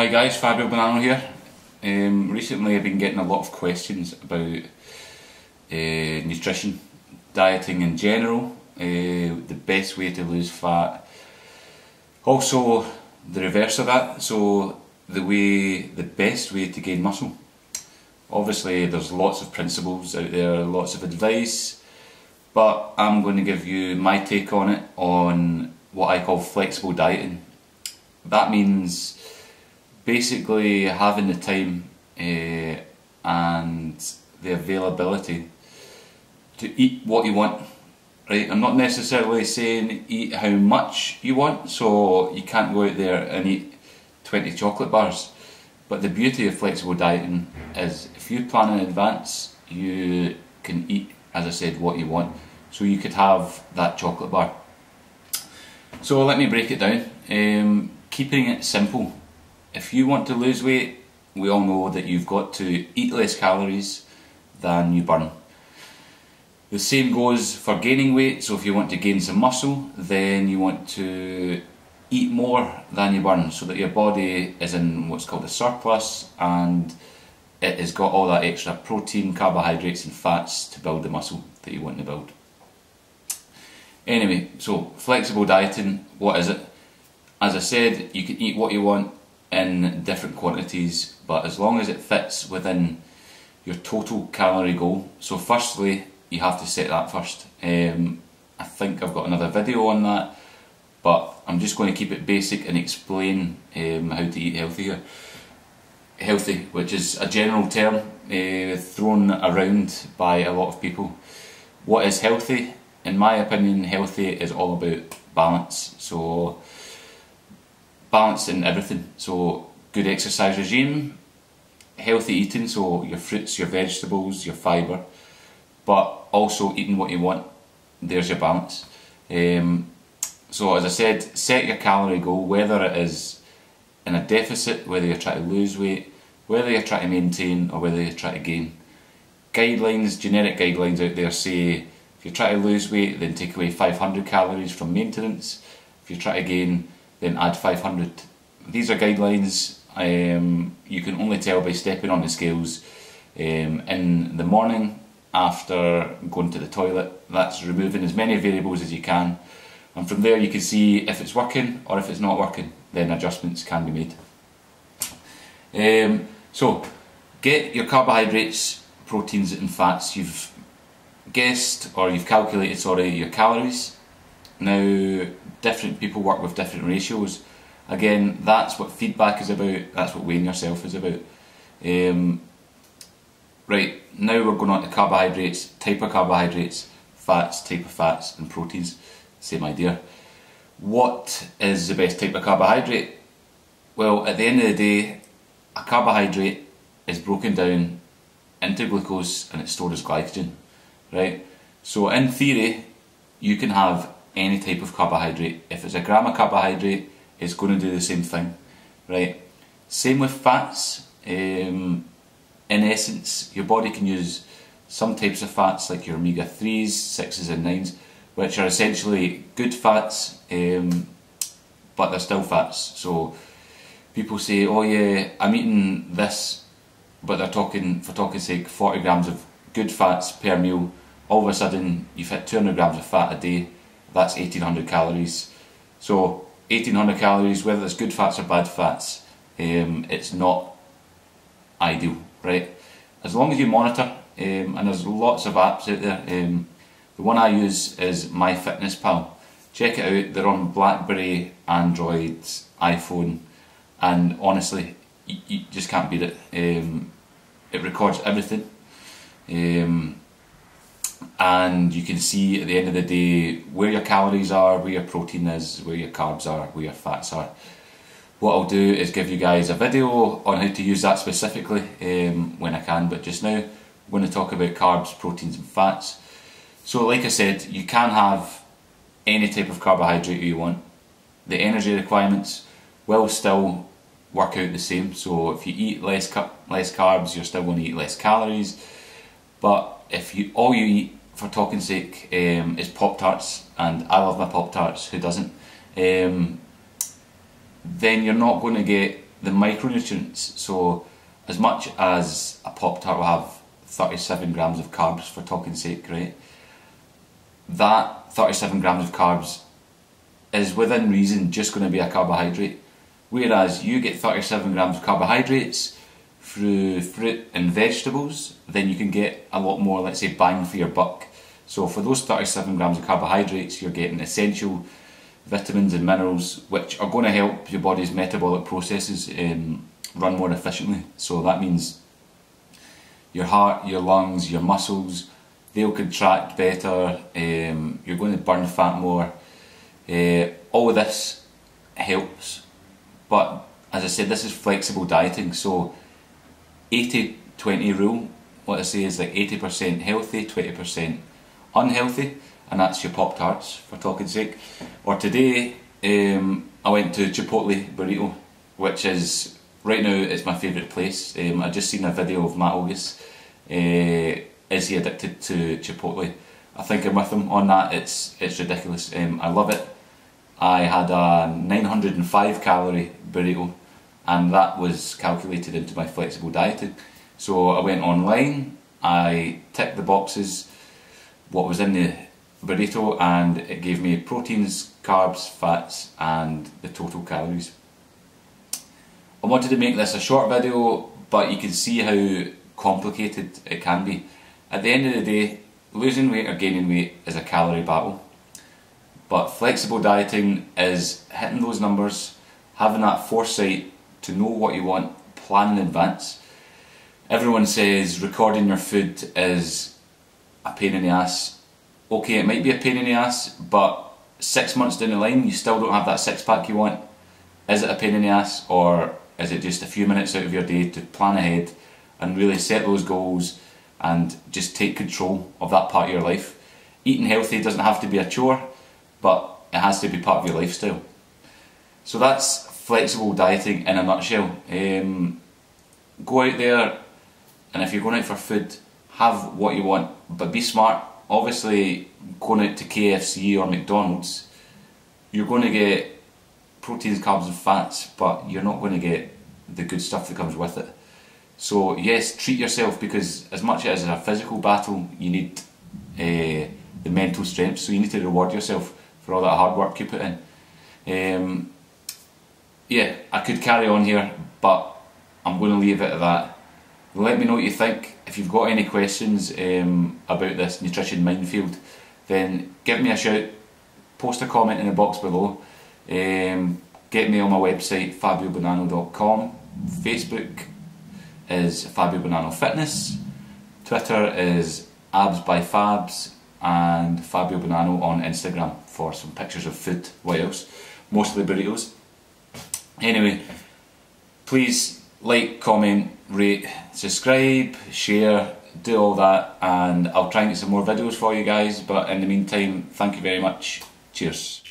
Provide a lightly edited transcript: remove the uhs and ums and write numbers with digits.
Hi guys, Fabio Bonanno here. Recently I've been getting a lot of questions about nutrition, dieting in general, the best way to lose fat, also the reverse of that, so the best way to gain muscle. Obviously there's lots of principles out there, lots of advice, but I'm going to give you my take on it, on what I call flexible dieting. That means basically having the time and the availability to eat what you want, right? I'm not necessarily saying eat how much you want, so you can't go out there and eat 20 chocolate bars. But the beauty of flexible dieting is if you plan in advance, you can eat, as I said, what you want. So you could have that chocolate bar. So let me break it down. Keeping it simple. If you want to lose weight, we all know that you've got to eat less calories than you burn. The same goes for gaining weight, so if you want to gain some muscle, then you want to eat more than you burn, so that your body is in what's called a surplus and it has got all that extra protein, carbohydrates and fats to build the muscle that you want to build. Anyway, so flexible dieting, what is it? As I said, you can eat what you want in different quantities, but as long as it fits within your total calorie goal. So firstly, you have to set that first. I think I've got another video on that, but I'm just going to keep it basic and explain how to eat healthy here. Healthy, which is a general term thrown around by a lot of people. What is healthy? In my opinion, healthy is all about balance. So balance in everything, so good exercise regime, healthy eating, so your fruits, your vegetables, your fibre, but also eating what you want. There's your balance. So as I said, set your calorie goal, whether it is in a deficit, whether you're trying to lose weight, whether you're trying to maintain or whether you're trying to gain. Guidelines, generic guidelines out there say if you're trying to lose weight, then take away 500 calories from maintenance. If you're trying to gain, then add 500. These are guidelines. You can only tell by stepping on the scales in the morning after going to the toilet. That's removing as many variables as you can, and from there you can see if it's working or if it's not working, then adjustments can be made. So get your carbohydrates, proteins and fats. You've guessed, or you've calculated, sorry, your calories. Now, different people work with different ratios. Again, that's what feedback is about, that's what weighing yourself is about. Right, now we're going on to carbohydrates, type of carbohydrates, fats, type of fats, and proteins. Same idea. What is the best type of carbohydrate? Well, at the end of the day, a carbohydrate is broken down into glucose and it's stored as glycogen. Right? So in theory, you can have any type of carbohydrate. If it's a gram of carbohydrate, it's going to do the same thing, right? Same with fats. In essence, your body can use some types of fats like your omega-3s, 6s and 9s, which are essentially good fats, but they're still fats. So people say, oh yeah, I'm eating this, but they're talking, for talking's sake, 40 grams of good fats per meal. All of a sudden, you've hit 200 grams of fat a day. That's 1800 calories. So 1800 calories, whether it's good fats or bad fats, it's not ideal, right? As long as you monitor, and there's lots of apps out there. The one I use is MyFitnessPal. Check it out. They're on BlackBerry, Android, iPhone, and honestly, you just can't beat it. It records everything. And you can see at the end of the day where your calories are, where your protein is, where your carbs are, where your fats are. What I'll do is give you guys a video on how to use that specifically when I can, but just now I'm going to talk about carbs, proteins and fats. So like I said, you can have any type of carbohydrate you want. The energy requirements will still work out the same, so if you eat less carbs, you're still going to eat less calories. But if all you eat, for talking's sake, is Pop-Tarts, and I love my Pop-Tarts, who doesn't, then you're not going to get the micronutrients. So as much as a Pop-Tart will have 37 grams of carbs, for talking sake, right? That 37 grams of carbs is within reason just going to be a carbohydrate. Whereas you get 37 grams of carbohydrates through fruit and vegetables, then you can get a lot more, let's say, bang for your buck. So for those 37 grams of carbohydrates, you're getting essential vitamins and minerals which are going to help your body's metabolic processes run more efficiently. So that means your heart, your lungs, your muscles, they'll contract better, you're going to burn fat more. All of this helps, but as I said, this is flexible dieting. So 80-20 rule, what I say is like 80% healthy, 20% unhealthy, and that's your Pop-Tarts, for talking sake. Or today, I went to Chipotle Burrito, which is, right now, it's my favourite place. I just seen a video of Matt August. Is he addicted to Chipotle? I think I'm with him on that. It's ridiculous. I love it. I had a 905 calorie burrito, and that was calculated into my flexible dieting. So I went online, I ticked the boxes, what was in the burrito, and it gave me proteins, carbs, fats, and the total calories. I wanted to make this a short video, but you can see how complicated it can be. At the end of the day, losing weight or gaining weight is a calorie battle. But flexible dieting is hitting those numbers, having that foresight to know what you want, plan in advance. Everyone says recording your food is a pain in the ass. Okay, it might be a pain in the ass, but 6 months down the line you still don't have that six-pack you want. Is it a pain in the ass, or is it just a few minutes out of your day to plan ahead and really set those goals and just take control of that part of your life? Eating healthy doesn't have to be a chore, but it has to be part of your lifestyle. So that's flexible dieting in a nutshell. Go out there, and if you're going out for food, have what you want, but be smart. Obviously, going out to KFC or McDonald's, you're going to get proteins, carbs and fats, but you're not going to get the good stuff that comes with it. So yes, treat yourself, because as much as it's a physical battle, you need the mental strength, so you need to reward yourself for all that hard work you put in. Yeah, I could carry on here, but I'm going to leave it at that. Let me know what you think. If you've got any questions about this nutrition minefield, then give me a shout, post a comment in the box below, get me on my website fabiobonanno.com, Facebook is Fabio Bonanno Fitness, Twitter is Abs by Fabs, and Fabio Bonanno on Instagram for some pictures of food. What else? Mostly burritos. Anyway, please like, comment, rate, subscribe, share, do all that, and I'll try and get some more videos for you guys, but in the meantime, thank you very much. Cheers.